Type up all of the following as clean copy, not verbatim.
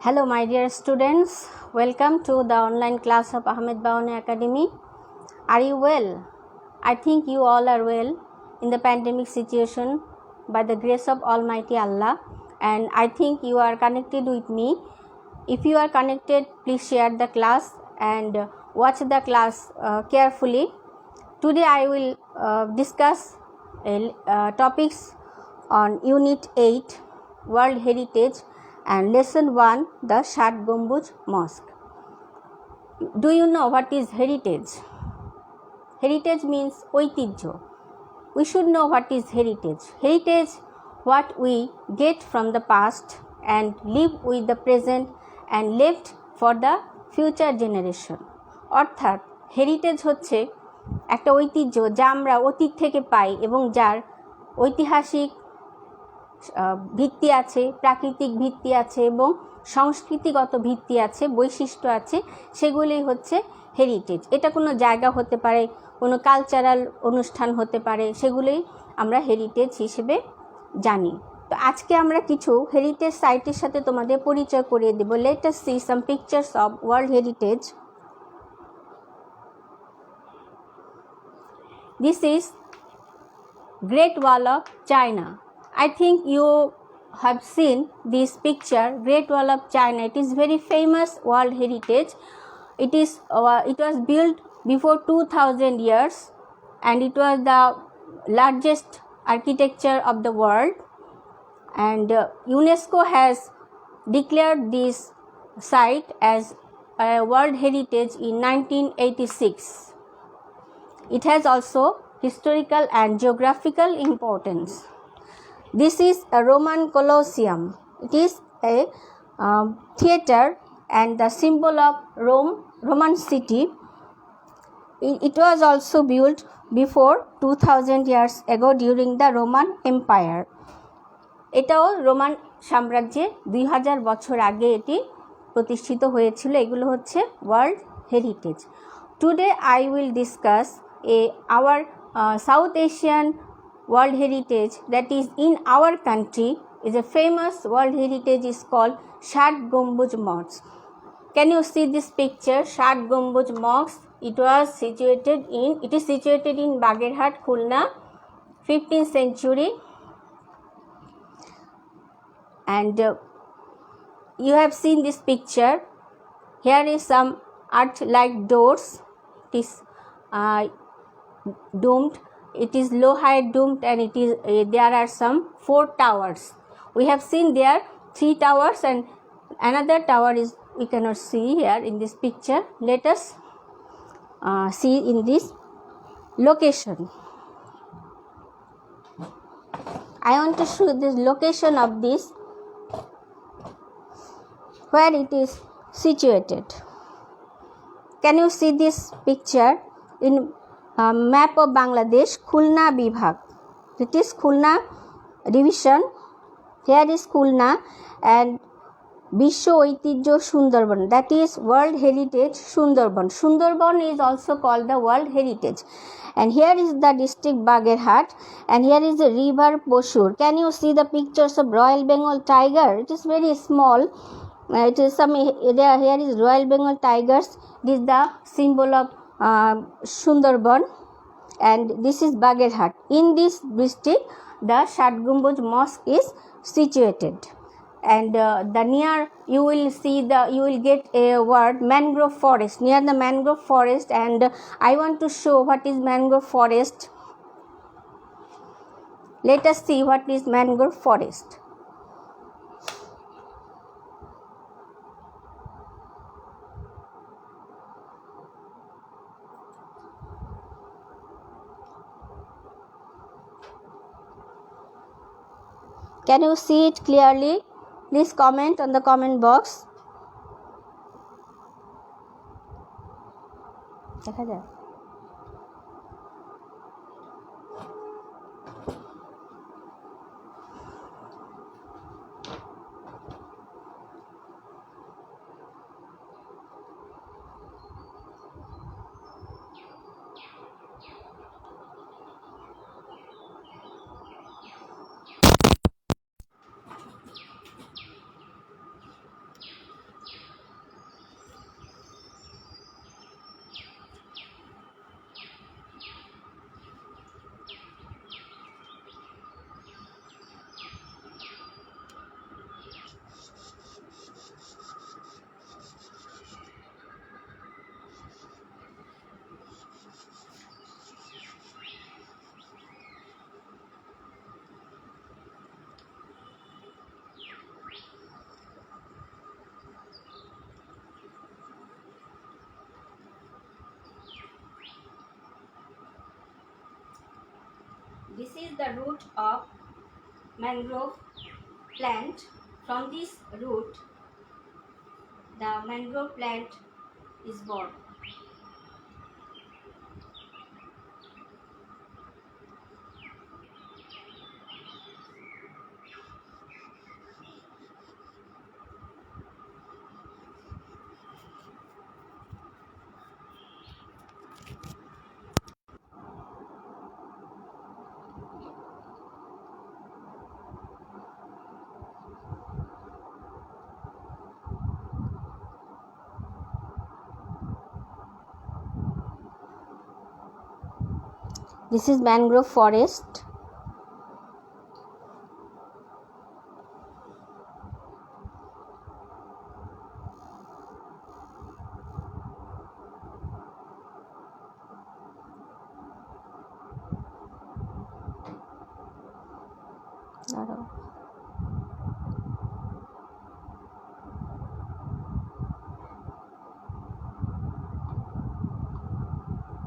Hello my dear students, welcome to the online class of Ahmed Baone Academy. Are you well? I think you all are well in the pandemic situation by the grace of Almighty Allah, and I think you are connected with me. If you are connected, please share the class and watch the class carefully. Today I will discuss topics on Unit 8 World Heritage and Lesson 1 the Shat Gombuj Mosque. Do you know what is heritage? Heritage means ঐতিহ্য. We should know what is heritage. Heritage, what we get from the past and live with the present and left for the future generation. অর্থাৎ heritage হচ্ছে একটা ঐতিহ্য যা আমরা অতীত থেকে পাই এবং যার ঐতিহাসিক ভিত্তি আছে, প্রাকৃতিক ভিত্তি আছে এবং সংস্কৃতিগত ভিত্তি আছে, বৈশিষ্ট্য আছে, সেগুলোই হচ্ছে হেরিটেজ। এটা কোনো জায়গা হতে পারে, কোনো কালচারাল অনুষ্ঠান হতে পারে, সেগুলোই আমরা হেরিটেজ হিসেবে জানি। তো আজকে আমরা কিছু হেরিটেজ সাইটের সাথে তোমাদের পরিচয় করিয়ে দেব। Let us see some pictures of world heritage. This is Great Wall of China. I think you have seen this picture, Great Wall of China. It is very famous world heritage. It was built before 2000 years and it was the largest architecture of the world, and UNESCO has declared this site as a world heritage in 1986. It has also historical and geographical importance. This is a Roman Colosseum. It is a theater and the symbol of Roman city. It was also built before 2000 years ago during the Roman Empire. এটাও Roman সাম্রাজ্যে 2000 বছর আগে এটি প্রতিষ্ঠিত হয়েছিল। এগুলো হচ্ছে world heritage. Today I will discuss our South Asian World Heritage that is in our country is a famous World Heritage is called Shat Gombuj Mosque. Can you see this picture? Shat Gombuj Mosque. It is situated in Bagherhat, Khulna, 15th century, and you have seen this picture. Here is some arch-like doors. It is domed. It is low height domed, and it is there are some 4 towers. We have seen there 3 towers and another tower is we cannot see here in this picture. Let us see in this location. I want to show this location of this, where it is situated. Can you see this picture in map of Bangladesh? Khulna Bibhag. It is Khulna division. Here is Khulna and Bisho Oitijjo Sundarban, that is World Heritage Sundarban. Sundarban is also called the World Heritage. And here is the district Bagherhat, and here is the river Poshur. Can you see the pictures of Royal Bengal tiger? It is very small. It is here is Royal Bengal tigers. This is the symbol of Sundarban, and this is Bagherhat. In this district the Shat Gombuj Mosque is situated, and the near you will get a word mangrove forest, near the mangrove forest, and I want to show what is mangrove forest. Let us see what is mangrove forest. Can you see it clearly? Please comment on the comment box. দেখা যায়? This is the root of mangrove plant. From this root, the mangrove plant is born. This is mangrove forest.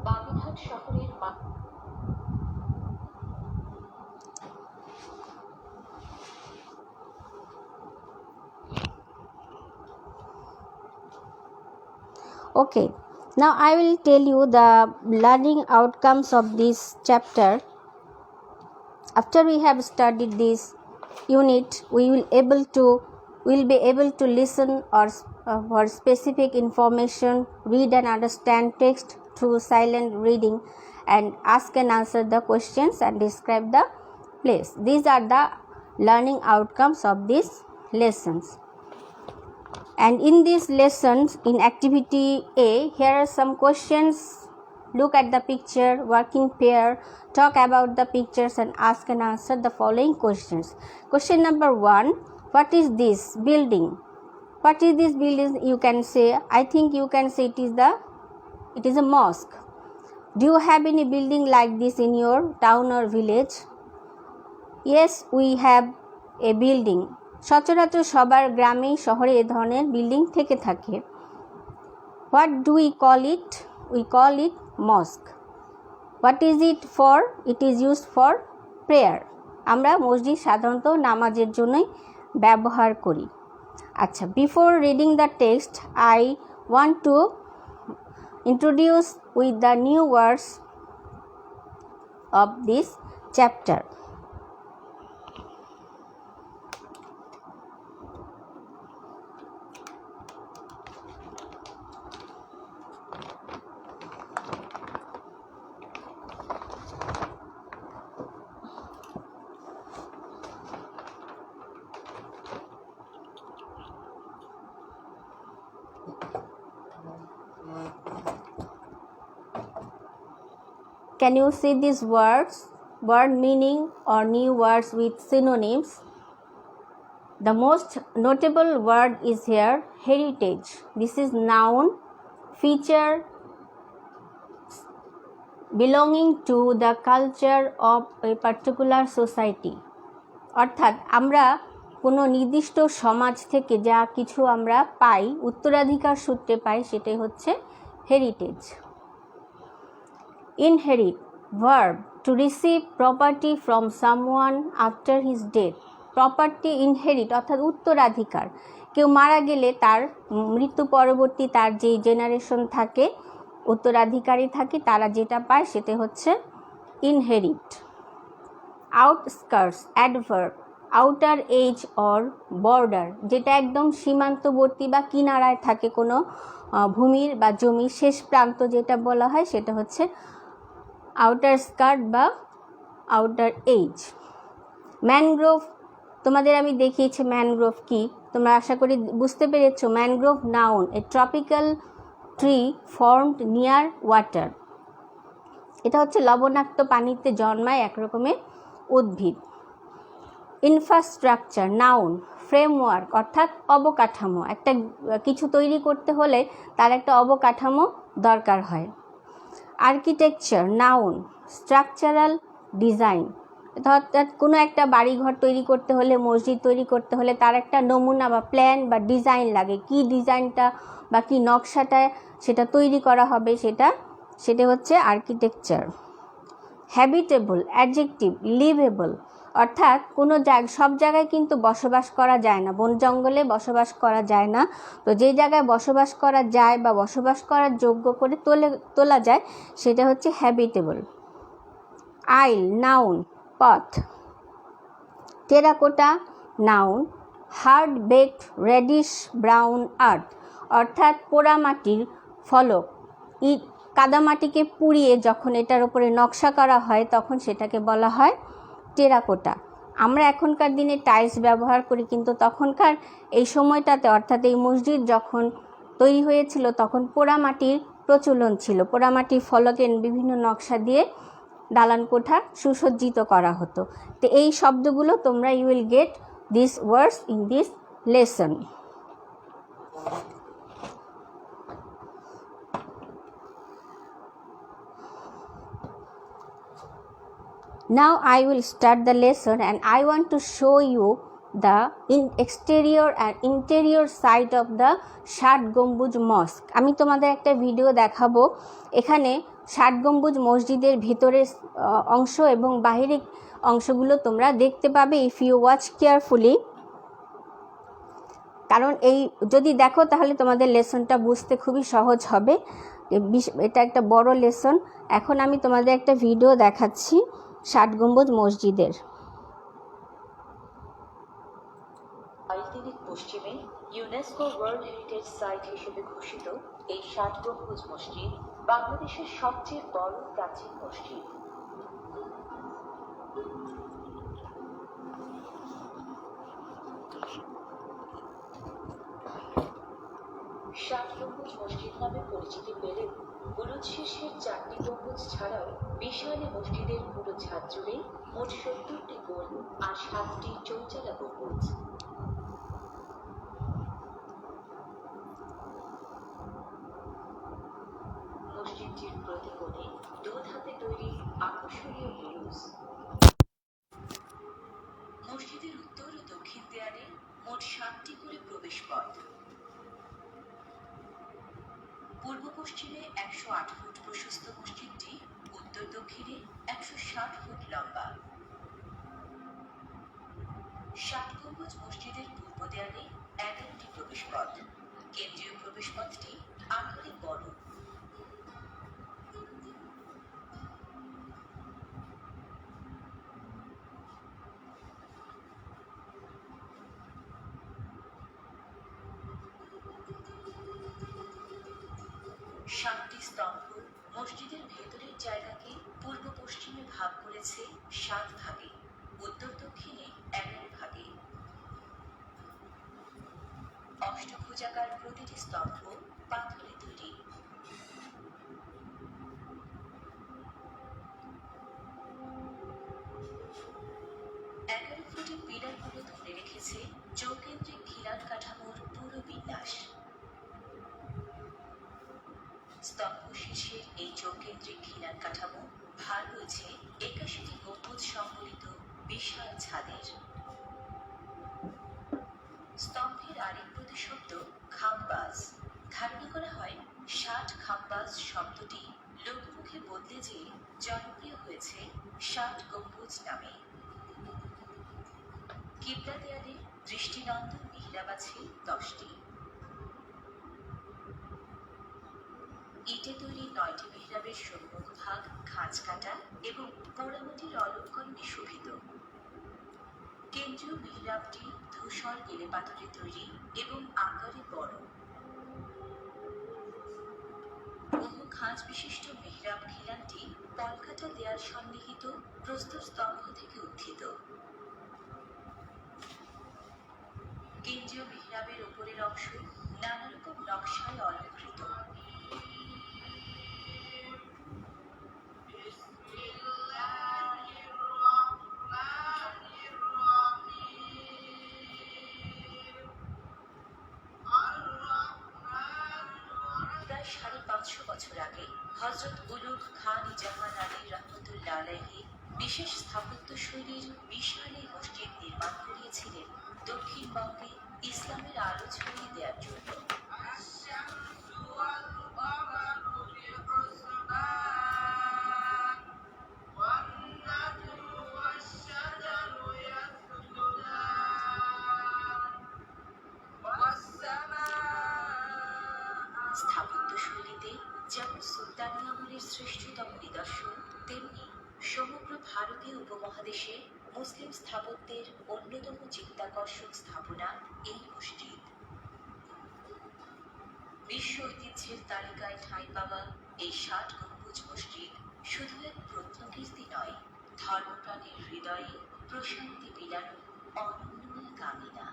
Bagerhat শহরের Okay, now I will tell you the learning outcomes of this chapter. After we have studied this unit, we will be able to listen or for specific information, read and understand text through silent reading, and ask and answer the questions and describe the place. These are the learning outcomes of these lessons. And in these lessons, in activity A, here are some questions. Look at the picture, working pair, talk about the pictures and ask and answer the following questions. Question number 1, what is this building? What is this building? You can say, I think you can say it is a mosque. Do you have any building like this in your town or village? Yes, we have a building. সচরাচর সবার গ্রামে শহরে এ ধরনের building থেকে থাকে. What do we call it? We call it mosque. What is it for? It is used for prayer. আমরা মসজিদ সাধারণত নামাজের জন্যই ব্যবহার করি. আচ্ছা, before reading the text, I want to introduce with the new words of this chapter. Can you see these words, word meaning or new words with synonyms? The most notable word is here heritage. This is noun, feature belonging to the culture of a particular society. অর্থাৎ আমরা কোনো নির্দিষ্ট সমাজ থেকে যা কিছু আমরা পাই, উত্তরাধিকার সূত্রে পাই, সেটাই হচ্ছে heritage. Inherit, verb, to receive property from someone after his death. Property inherit অর্থাৎ উত্তরাধিকার. কেউ মারা গেলে তার মৃত্যু পরবর্তী তার যে জেনারেশন থাকে, উত্তরাধিকারী থাকে, তারা যেটা পায় সেটা হচ্ছে inherit. Outskirts, adverb, outer edge or border, যেটা একদম সীমান্তবর্তী বা কিনারায় থাকে কোনো ভূমির বা জমির শেষ প্রান্ত যেটা বলা হয় সেটা হচ্ছে আউটার স্কার্ট বা আউটার এজ. ম্যানগ্রোভ, তোমাদের আমি দেখিয়েছি ম্যানগ্রোভ কি, তোমরা আশা করি বুঝতে পেরেছো. Mangrove noun, a tropical tree formed near water. এটা হচ্ছে লবণাক্ত পানিতে জন্মায় এক রকমের উদ্ভিদ. ইনফ্রাস্ট্রাকচার নাউন, ফ্রেমওয়ার্ক অর্থাৎ অবকাঠামো. একটা কিছু তৈরি করতে হলে তার একটা অবকাঠামো দরকার হয়. আর্কিটেকচার নাউন, স্ট্রাকচারাল ডিজাইন অর্থাৎ কোনো একটা বাড়িঘর তৈরি করতে হলে, মসজিদ তৈরি করতে হলে তার একটা নমুনা বা প্ল্যান বা ডিজাইন লাগে. কি ডিজাইনটা বা কি নকশাটা সেটা তৈরি করা হবে, সেটা হচ্ছে আর্কিটেকচার. হ্যাবিটেবল অ্যাডজেক্টিভ, লিভেবল অর্থাৎ কোনো সব জায়গায় কিন্তু বসবাস করা যায় না, বন জঙ্গলে বসবাস করা যায় না। তো যে জায়গায় বসবাস করা যায় বা বসবাস করার যোগ্য করে তোলা যায় সেটা হচ্ছে হ্যাবিটেবল। আইল নাউন পথ, terracotta noun hard baked reddish brown earth অর্থাৎ পোড়ামাটির ফলক, কাদামাটিকে পুড়িয়ে যখন এটার উপরে নকশা করা হয় তখন সেটাকে বলা হয় টেরাকোটা। আমরা এখনকার দিনে টাইলস ব্যবহার করি, কিন্তু তখনকার এই সময়টাতে অর্থাৎ এই মসজিদ যখন তৈরি হয়েছিল তখন পোড়ামাটির প্রচলন ছিল। পোড়ামাটির ফলকে বিভিন্ন নকশা দিয়ে দালান কোঠা সুসজ্জিত করা হতো। তো এই শব্দগুলো তোমরা you will get this words in this lesson. Now I will start the lesson and I want to show you the exterior and interior side of the ষাট গম্বুজ মস্ক। আমি তোমাদের একটা ভিডিও দেখাবো, এখানে ষাট গম্বুজ মসজিদের ভেতরের অংশ এবং বাহিরের অংশগুলো তোমরা দেখতে পাবে ইফ ইউ ওয়াচ কেয়ারফুলি। কারণ এই যদি দেখো তাহলে তোমাদের লেসনটা বুঝতে খুবই সহজ হবে। এটা একটা বড় লেসন। এখন আমি তোমাদের একটা ভিডিও দেখাচ্ছি ষাট গম্বুজ মসজিদের। আইতিনিক পশ্চিমে ইউনেস্কো ওয়ার্ল্ড হেরিটেজ সাইট হিসেবে ঘোষিত এই ষাট গম্বুজ মসজিদ বাংলাদেশের সবচেয়ে বড় প্রাচীন মসজিদ। ষাট গম্বুজ মসজিদ নামে পরিচিতি পেলেও বুরুজ শীর্ষের 4টি গম্বুজ ছাড়াও বিশাল মসজিদের পুরো ছাদ জুড়ে মোট 70টি গোল আর 7টি চৌচালা গম্বুজ। মসজিদটির প্রতি কোণে 2 ধাপে তৈরি আকর্ষণীয় বুরুজ। মসজিদের উত্তর ও দক্ষিণ দেয়ালে মোট 7টি করে প্রবেশ পথ। পূর্ব পশ্চিমে 108 ফুট প্রশস্ত মসজিদটি উত্তর দক্ষিণে 160 ফুট লম্বা। ষাট গম্বুজ মসজিদের পূর্ব দেয়ালে 11টি প্রবেশ পথ। কেন্দ্রীয় প্রবেশ পথটি আকারে বড়। সাতটি স্তম্ভ মসজিদের ভেতরের জায়গাকে পূর্ব পশ্চিমে ভাগ করেছে 7 ভাগে, উত্তর দক্ষিণে 11 ভাগে। অষ্টভুজাকার প্রতিটি স্তম্ভ পাথরে তৈরি। ফুটে পিলারগুলো ধরে রেখেছে চৌকেন্দ্রিক খিলান কাঠামোর পুরো বিন্যাস। স্তম্ভ শীর্ষের এই চৌকেন্দ্রিক খিলান কাঠামো ভার রয়েছে 81টি গম্বুজ সম্বলিত বিশাল ছাদের। স্তম্ভের আরেক প্রতিশব্দ খাম্বাজ। ধারণা করা হয় 60 খাম্বাজ শব্দটি লোকমুখে বদলে যেয়ে জনপ্রিয় হয়েছে 60 গম্বুজ নামে। কিবলা দেয়ালে দৃষ্টিনন্দন মিহরাব আছে 10টি। ইটে তৈরি 9টি মিহরাবের সম্মুখ ভাগ খাঁজ কাটা এবং পোড়ামাটির অলঙ্করণে শোভিত। কেন্দ্রীয় মিহরাবটি ধূসর গেলে পাথরে তৈরি এবং আকারে বড়। বহু খাঁজ বিশিষ্ট মিহরাব খিলানটি পলকাটা দেয়াল সন্নিহিত প্রস্তর স্তম্ভ থেকে উত্থিত। কেন্দ্রীয় মিহরাবের উপরের অংশ নানা রকম নকশায় অলঙ্কৃত। প্রায় 550 বছর আগে হযরত উলুগ খান জাহান আলী রহমতুল্লাহ আলাইহি বিশেষ স্থাপত্য শৈলীর বিশাল এই মসজিদ নির্মাণ করিয়েছিলেন দক্ষিণবঙ্গে ইসলামের আলো ছড়িয়ে দেওয়ার জন্য। উপমহাদেশে মুসলিম স্থাপত্যের অন্যতম চিত্তাকর্ষক স্থাপনা এই মসজিদ। বিশ্ব ঐতিহ্যের তালিকায় ঠাঁই পাওয়া এই ৬০ গম্বুজ মসজিদ শুধু এক প্রত্নকীর্তি নয়, ধর্মপ্রাণের হৃদয়ে প্রশান্তি বিলানোর অনন্য এক আঙিনা।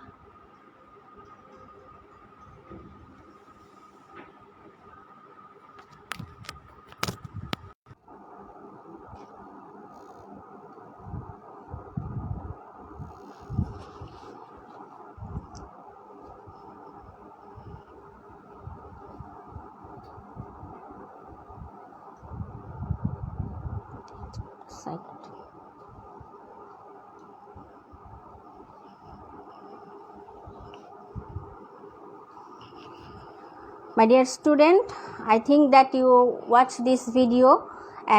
My dear student, I think that you watch this video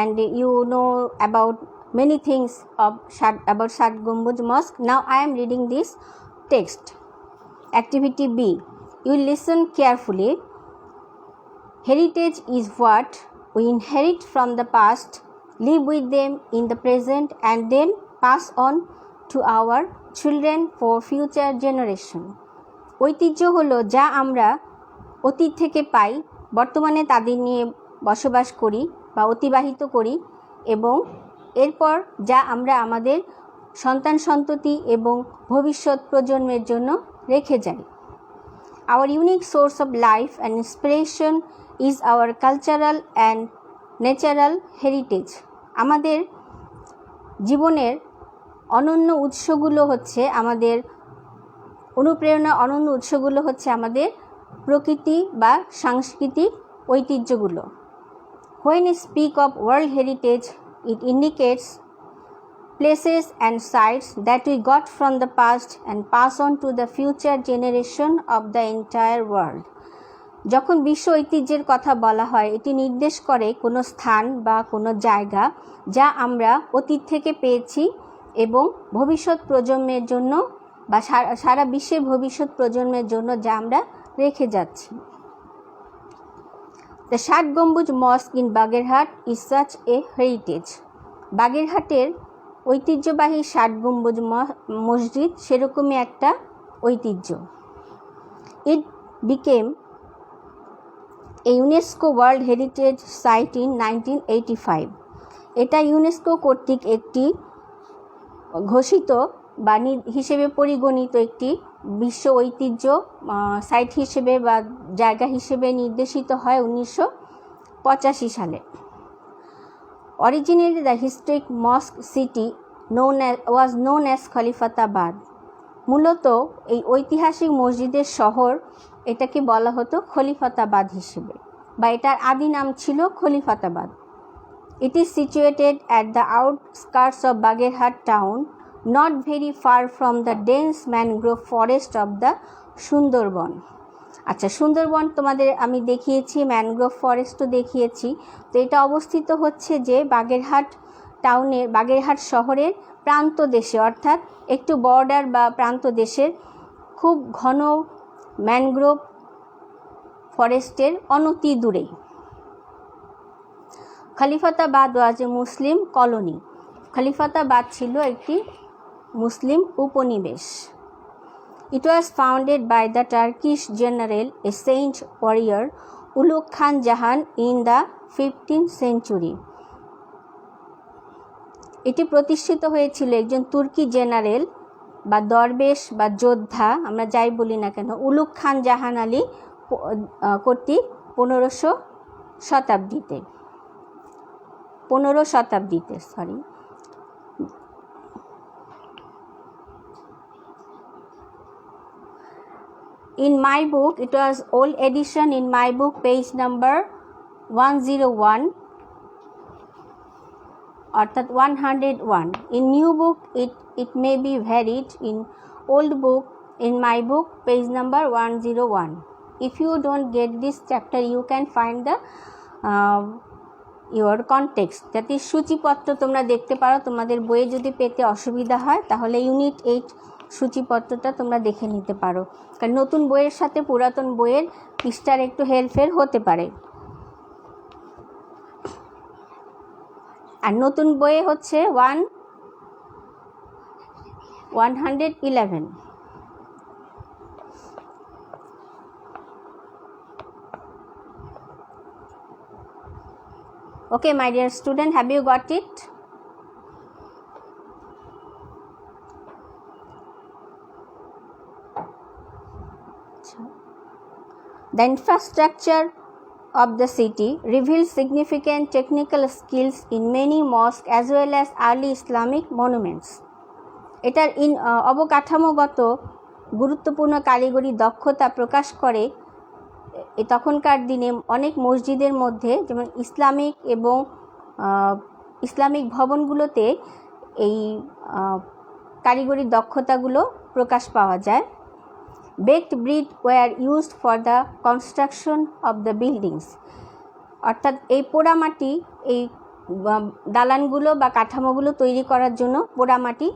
and you know about many things about Shat Gambuz Mosque. Now I am reading this text. Activity B. You listen carefully. Heritage is what we inherit from the past, live with them in the present and then pass on to our children for future generation. ঐতিহ্য হলো যা আমরা অতীত থেকে পাই, বর্তমানে তাদের নিয়ে বসবাস করি বা অতিবাহিত করি এবং এরপর যা আমরা আমাদের সন্তান সন্ততি এবং ভবিষ্যৎ প্রজন্মের জন্য রেখে যাই। Our unique source of life and inspiration is our cultural and natural heritage. আমাদের জীবনের অনন্য উৎসগুলো হচ্ছে আমাদের অনুপ্রেরণা, অনন্য উৎসগুলো হচ্ছে আমাদের প্রকৃতি বা সাংস্কৃতিক ঐতিহ্যগুলো। When we speak of World Heritage, it indicates places and sites that we got from the past and pass on to the future generation of the entire world. যখন বিশ্ব ঐতিহ্যের কথা বলা হয়, এটি নির্দেশ করে কোনো স্থান বা কোনো জায়গা যা আমরা অতীত থেকে পেয়েছি এবং ভবিষ্যৎ প্রজন্মের জন্য বা সারা বিশ্বের ভবিষ্যৎ প্রজন্মের জন্য যা আমরা রেখে যাচ্ছি। The Shat Gambuz Mosque in Bagherhat is such a heritage. বাগেরহাটের ঐতিহ্যবাহী ৬০ গম্বুজ মসজিদ সেরকমই একটা ঐতিহ্য। It became a UNESCO World Heritage Site in 1985. এটা ইউনেস্কো কর্তৃক একটি ঘোষিত বা হিসেবে পরিগণিত একটি বিশ্ব ঐতিহ্য সাইট হিসেবে বা জায়গা হিসেবে নির্দেশিত হয় 1985 সালে। Originally the historic mosque city was known as Khalifatabad. মূলত এই ঐতিহাসিক মসজিদের শহর এটাকে বলা হতো খলিফাতাবাদ হিসেবে বা এটার আদি নাম ছিল Khalifatabad. It is situated at the outskirts of Bagherhat town, not very far from the dense mangrove forest of the Sundarban. আচ্ছা, সুন্দরবন তোমাদের আমি দেখিয়েছি, ম্যানগ্রোভ ফরেস্টও দেখিয়েছি। তো এটা অবস্থিত হচ্ছে যে বাগেরহাট শহরের প্রান্ত দেশে, অর্থাৎ একটু বর্ডার বা প্রান্ত দেশের খুব ঘন ম্যানগ্রোভ ফরেস্টের অনতি দূরে। খলিফাতাবাদ ওয়াজ এ মুসলিম কলোনি। খলিফাতাবাদ ছিল একটি মুসলিম উপনিবেশ। It was founded by the Turkish general, a saint warrior, Ulugh Khan Jahan in the 15th century. এটি প্রতিষ্ঠিত হয়েছিল একজন তুর্কি জেনারেল বা দরবেশ বা যোদ্ধা, আমরা যাই বলি না কেন, উলুগ খান জাহান আলী কর্তৃক 15 শতাব্দীতে। In my book, it was old edition. In my book, page number 101, অর্থাৎ 101. In new book, it may be varied. In old book, in my book, page number 101. If you don't get this chapter, you can find the your context. যাতে সূচিপত্র তোমরা দেখতে পারো। তোমাদের বইয়ে যদি পেতে অসুবিধা হয় তাহলে ইউনিট 8 সূচিপত্রটা তোমরা দেখে নিতে পারো, কারণ নতুন বইয়ের সাথে পুরাতন বইয়ের পৃষ্ঠার একটু হেরফের হতে পারে। আর নতুন বইয়ে হচ্ছে 111. Okay, my dear student, have you got it? The infrastructure of the city reveals significant technical skills in many mosques as well as early Islamic monuments. এটার অবকাঠামোগত গুরুত্বপূর্ণ কারিগরি দক্ষতা প্রকাশ করে তখনকার দিনে অনেক মসজিদের মধ্যে, যেমন ইসলামিক ভবনগুলোতে এই কারিগরি দক্ষতাগুলো প্রকাশ পাওয়া যায়। Baked brick were used for the construction of the buildings. অর্থাৎ এই পোড়ামাটি, এই দালানগুলো বা কাঠামোগুলো তৈরি করার জন্য পোড়ামাটি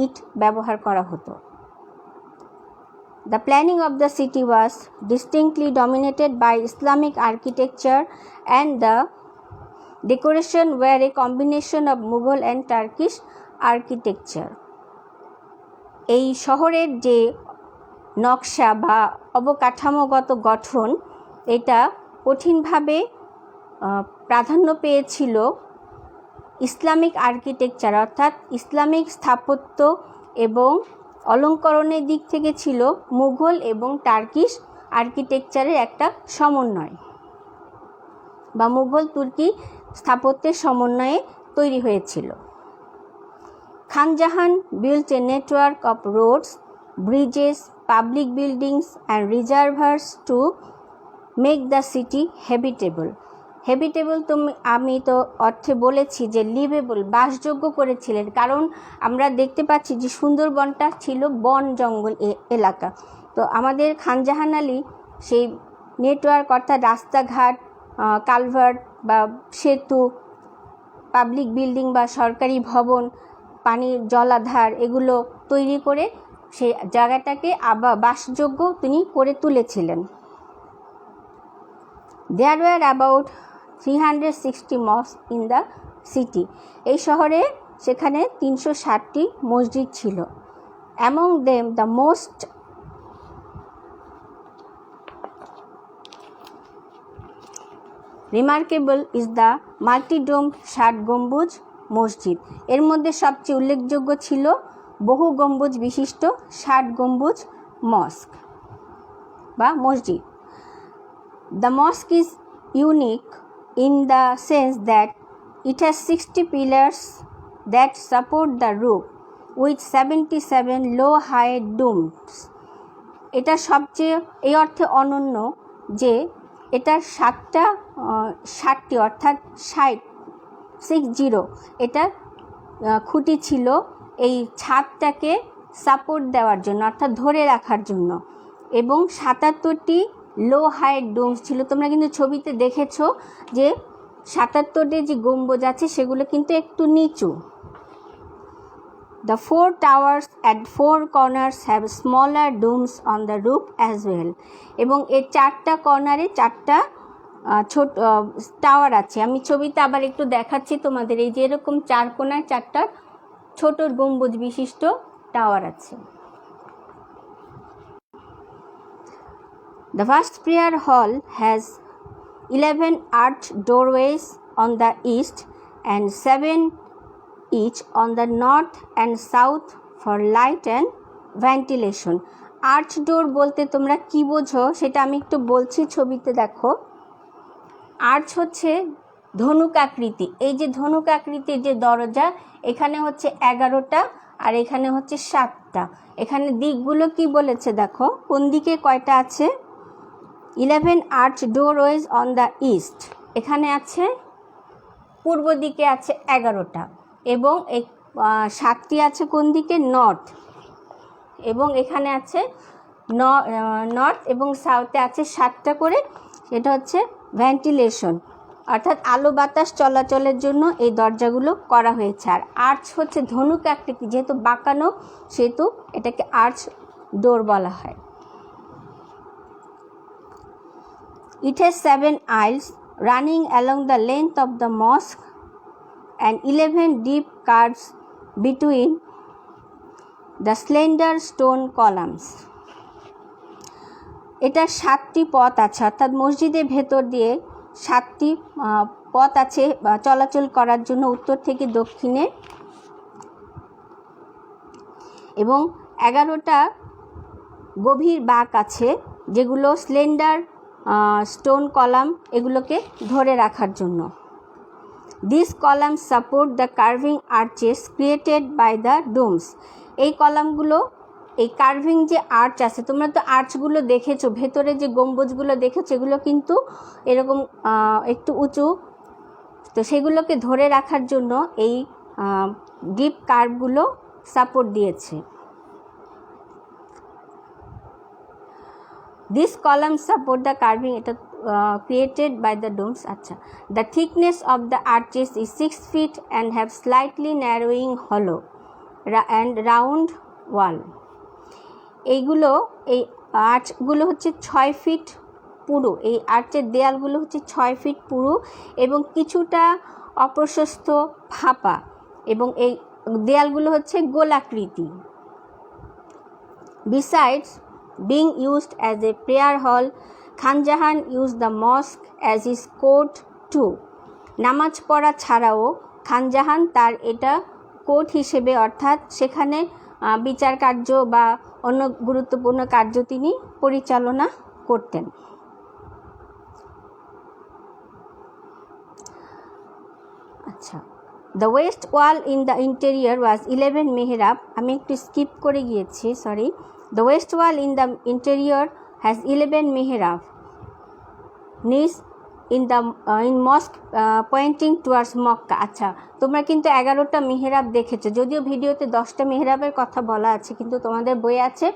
ইট ব্যবহার করা হতো। The planning of the city was distinctly dominated by Islamic architecture and the decoration were a combination of Mughal and Turkish architecture. এই শহরের যে নকশা বা অবকাঠামোগত গঠন, এটা কঠিনভাবে প্রাধান্য পেয়েছিল ইসলামিক আর্কিটেকচার, অর্থাৎ ইসলামিক স্থাপত্য, এবং অলঙ্করণের দিক থেকে ছিল মুঘল এবং টার্কিশ আর্কিটেকচারের একটা সমন্বয় বা মুঘল তুর্কি স্থাপত্যের সমন্বয়ে তৈরি হয়েছিল। খান জাহান built a network of roads, bridges, public buildings and reservoirs to make the city habitable. Habitable আমি তো অর্থে বলেছি যে লিভেবল, বাসযোগ্য করেছিলেন, কারণ আমরা দেখতে পাচ্ছি যে সুন্দরবনটা ছিল বন জঙ্গল এলাকা। তো আমাদের খানজাহান আলী সেই নেটওয়ার্ক, অর্থাৎ রাস্তাঘাট, কালভার্ট বা সেতু, পাবলিক বিল্ডিং বা সরকারি ভবন, পানির জলাধার, এগুলো তৈরি করে সেই জায়গাটাকে আবার বাসযোগ্য তিনি করে তুলেছিলেন। There were about 360 mosques in the city. এই শহরে সেখানে 360টি মসজিদ ছিল। Among them the most remarkable is the multi-dome ষাট গম্বুজ মসজিদ। এর মধ্যে সবচেয়ে উল্লেখযোগ্য ছিল বহু গম্বুজ বিশিষ্ট ষাট গম্বুজ মস্ক বা মসজিদ। The mosque is unique in the sense that it has 60 pillars that support the roof with 77 low-high domes. এটা সবচেয়ে এই অর্থে অনন্য যে এটার 60টি অর্থাৎ 60 এটা খুঁটি ছিল এই ছাদটাকে সাপোর্ট দেওয়ার জন্য, অর্থাৎ ধরে রাখার জন্য, এবং 77টি লো হাইট ডোমস ছিল। তোমরা কিন্তু ছবিতে দেখেছো যে 77টি যে গম্বুজ আছে সেগুলো কিন্তু একটু নিচু। The 4 towers at 4 corners have smaller domes on the roof as well. এবং এর 4টা কর্নারে 4টা ছোট টাওয়ার আছে। আমি ছবিতে আবার একটু দেখাচ্ছি তোমাদের, এই যে এরকম 4 কোণায় 4টা ছোট গম্বুজ বিশিষ্ট টাওয়ার আছে। The vast prayer hall has 11 arched doorways on the east and 7 each on the north and south for light and ventilation. Arch door বলতে তোমরা কি বোঝো সেটা আমি একটু বলছি, ছবিতে দেখো। আর্চ হচ্ছে ধনুক আকৃতি। এই যে ধনুক আকৃতির যে দরজা, এখানে হচ্ছে 11টা আর এখানে হচ্ছে 7টা। এখানে দিকগুলো কি বলেছে দেখো, কোন দিকে কয়টা আছে। 11 আর্চ ডোরওয়েজ অন দ্য ইস্ট, এখানে আছে পূর্ব দিকে আছে 11টা, এবং 7টি আছে কোন দিকে, নর্থ, এবং এখানে আছে নর্থ এবং সাউথে আছে 7টা করে। সেটা হচ্ছে ভেন্টিলেশন, অর্থাৎ আলো বাতাস চলাচলের জন্য এই দরজাগুলো করা হয়েছে। আর আর্চ হচ্ছে ধনুক আকৃতি, যেহেতু বাঁকানো সেহেতু এটাকে আর্চ ডোর বলা হয়। It has 7 aisles running along the length of the mosque and 11 deep curves between the slender stone columns. এটা 7টি পথ আছে, অর্থাৎ মসজিদের ভেতর দিয়ে 7টি পথ আছে চলাচল করার জন্য উত্তর থেকে দক্ষিণে, এবং 11টা গভীর বাঁক আছে যেগুলো স্লেন্ডার স্টোন কলাম এগুলোকে ধরে রাখার জন্য। This column support the carving arches created by the domes. এই কলামগুলো, এই কার্ভিং যে আর্চ আছে, তোমরা তো আর্চগুলো দেখেছো, ভেতরে যে গম্বুজগুলো দেখেছো এগুলো কিন্তু এরকম একটু উঁচু, তো সেগুলোকে ধরে রাখার জন্য এই ডিপ কার্ভগুলো সাপোর্ট দিয়েছে। This column support the carving, এটা created by the domes. আচ্ছা, the thickness of the arches is 6 feet and have slightly narrowing hollow and round wall. এইগুলো, এই আর্চগুলো হচ্ছে 6 ফিট পুরু, এই আর্চের দেয়ালগুলো হচ্ছে 6 ফিট পুরু এবং কিছুটা অপ্রশস্ত ফাঁপা, এবং এই দেয়ালগুলো হচ্ছে গোলাকৃতি। Besides being used as a prayer hall, Khan Jahan used the mosque as his court too. নামাজ পড়া ছাড়াও খান জাহান তার এটা কোর্ট হিসেবে, অর্থাৎ সেখানে বিচার কার্য বা অন্য গুরুত্বপূর্ণ কার্য তিনি পরিচালনা করতেন। আচ্ছা, the west wall in the interior was 11 মেহরাব। আমি একটু স্কিপ করে গিয়েছি, sorry. The west wall in the interior has 11 mihrab niche in mosque pointing towards Mecca. আচ্ছা, তোমরা কিন্তু 11টা মেহরাব দেখেছো, যদিও ভিডিওতে 10টা মেহরাবের কথা বলা আছে, কিন্তু তোমাদের বইয়ে আছে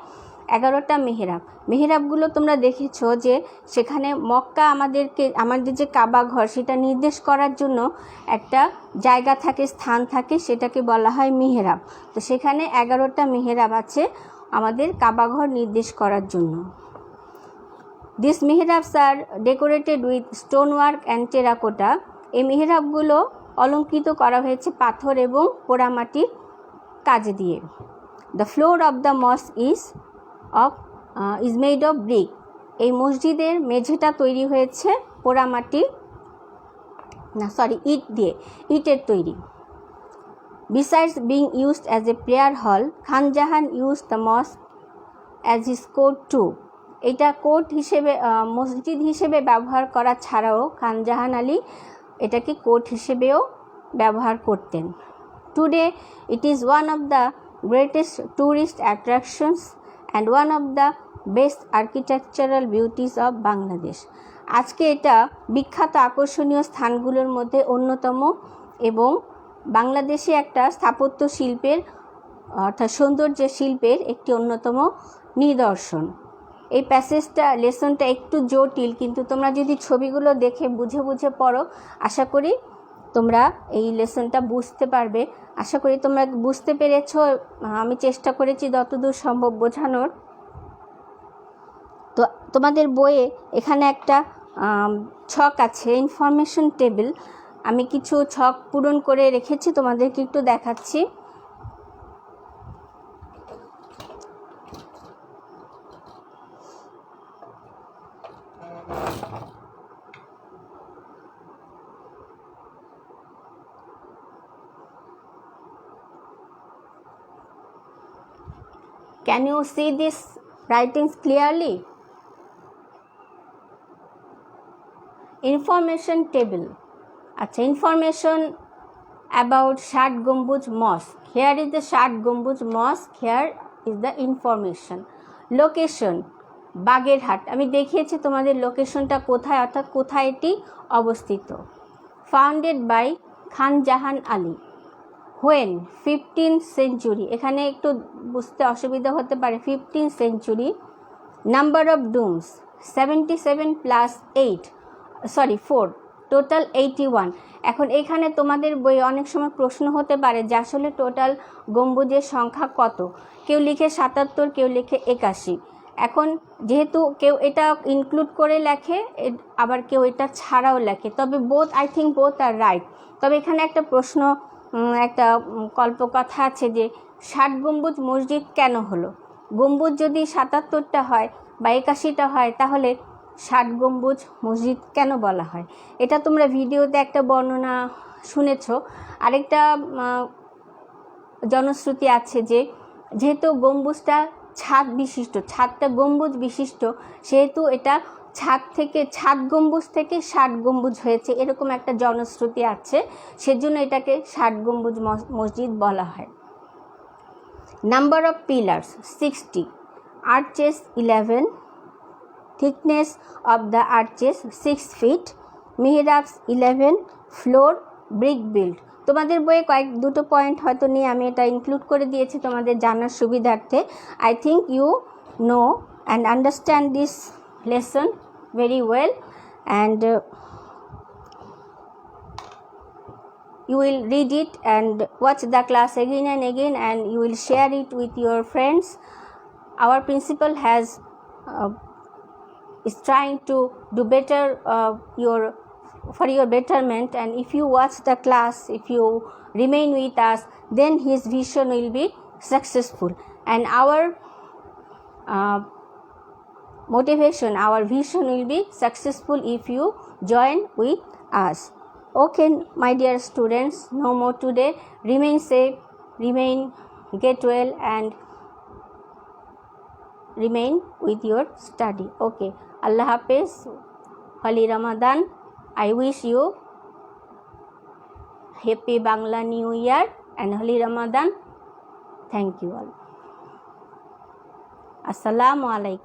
11টা মেহরাব। মেহরাবগুলো তোমরা দেখেছো যে সেখানে মক্কা আমাদের যে কাবা ঘর সেটা নির্দেশ করার জন্য একটা জায়গা থাকে, স্থান থাকে, সেটাকে বলা হয় মেহরাব। তো সেখানে 11টা মেহরাব আছে আমাদের কাবা ঘর নির্দেশ করার জন্য। These mihrabs are decorated with stonework and terracotta. এই মিহরাবগুলো অলঙ্কৃত করা হয়েছে পাথর এবং পোড়ামাটির কাজ দিয়ে। The floor of the mosque is made of brick. এই মসজিদের মেঝেটা তৈরি হয়েছে ইট দিয়ে, ইটের তৈরি। Besides being used as a prayer hall, Khan Jahan used the mosque as his court too. এটা কোর্ট হিসেবে, মসজিদ হিসেবে ব্যবহার করা ছাড়াও খান জাহান আলী এটাকে কোর্ট হিসেবেও ব্যবহার করতেন। Today it is one of the greatest tourist attractions and one of the best architectural beauties of Bangladesh. আজকে এটা বিখ্যাত আকর্ষণীয় স্থানগুলোর মধ্যে অন্যতম এবং বাংলাদেশে একটা স্থাপত্য শিল্পের, অর্থাৎ সৌন্দর্য শিল্পের একটি অন্যতম নিদর্শন। এই প্যাসেজটা, লেসনটা একটু জটিল, কিন্তু তোমরা যদি ছবিগুলো দেখে বুঝে বুঝে পড়ো, আশা করি তোমরা এই লেসনটা বুঝতে পারবে। আশা করি তোমরা বুঝতে পেরেছো। আমি চেষ্টা করেছি যতদূর সম্ভব বোঝানোর। তো তোমাদের বইয়ে এখানে একটা ছক আছে, ইনফরমেশন টেবিল। আমি কিছু ছক পূরণ করে রেখেছি, তোমাদেরকে একটু দেখাচ্ছি। Can you see these writings clearly? Information table. আচ্ছা, information about Shad Gambuz Mosque. Here is the Shad Gambuz Mosque. Here is the information. Location Bagerhat. আমি দেখিয়েছি তোমাদের লোকেশনটা কোথায়, অর্থাৎ কোথায় এটি অবস্থিত। Founded by Khan Jahan Ali. When 15th century, এখানে একটু বুঝতে অসুবিধা হতে পারে। 15th century. Number of domes 77 + 4, total 81। এখন এখানে তোমাদের বইয়ে অনেক সময় প্রশ্ন হতে পারে যে আসলে টোটাল গম্বুজের সংখ্যা কত। কেউ লিখে 77, কেউ লিখে 81। এখন যেহেতু কেউ এটা ইনক্লুড করে লেখে, আবার কেউ এটা ছাড়াও লেখে, তবে I think both are right. তবে এখানে একটা প্রশ্ন, একটা কল্পকথা আছে যে ষাট গম্বুজ মসজিদ কেন হলো? গম্বুজ যদি ৭৭টা হয় বা ৮১টা হয় তাহলে ৬০ গম্বুজ মসজিদ কেন বলা হয়? এটা তোমরা ভিডিওতে একটা বর্ণনা শুনেছ। আরেকটা জনশ্রুতি আছে যে যেহেতু গম্বুজটা ছাদ বিশিষ্ট, ছাদটা গম্বুজ বিশিষ্ট, সেহেতু এটা ছাদ গম্বুজ থেকে ৬০ গম্বুজ হয়েছে, এরকম একটা জনশ্রুতি আছে, সেজন্য এটাকে ৬০ গম্বুজ মসজিদ বলা হয়। Number of pillars 60, arches 11, thickness of the arches 6 feet, mihrabs 11, floor brick built. তোমাদের বইয়ে দুটো পয়েন্ট হয়তো নিয়ে আমি এটা ইনক্লুড করে দিয়েছি তোমাদের জানার সুবিধার্থে। I think you know and understand this lesson very well, and you will read it and watch the class again and again, and you will share it with your friends. Our principal is trying to do better for your betterment, and if you watch the class, if you remain with us, then his vision will be successful, and our motivation, our vision will be successful if you join with us. Okay, my dear students, no more today. Remain safe, get well, and remain with your study. Okay, Allah Hafiz, Holy Ramadan. I wish you happy Bangla New Year and Holy Ramadan. Thank you all. Assalamu alaikum.